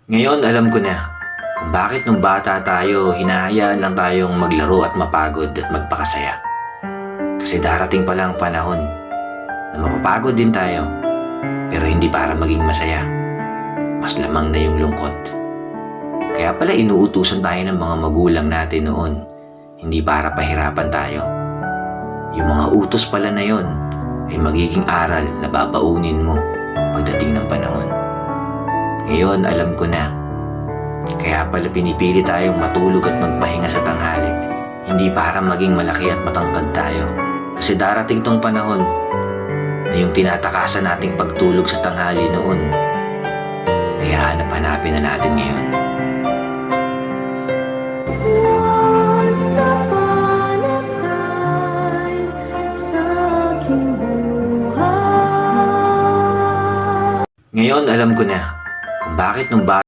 Ngayon alam ko na kung bakit nung bata tayo hinahayaan lang tayong maglaro at mapagod at magpakasaya. Kasi darating pala ang panahon na mapapagod din tayo pero hindi para maging masaya. Mas lamang na yung lungkot. Kaya pala inuutusan tayo ng mga magulang natin noon, hindi para pahirapan tayo. Yung mga utos pala na yon ay magiging aral na babaunin mo pagdating ng panahon. Ngayon alam ko na, kaya pala pinipili tayong matulog at magpahinga sa tanghali, hindi para maging malaki at matangkad tayo. Kasi darating tong panahon na yung tinatakasan nating pagtulog sa tanghali noon, ay hanap-hanapin na natin ngayon. Once upon a time, sa aking buhay. Ngayon alam ko na kung bakit nung bata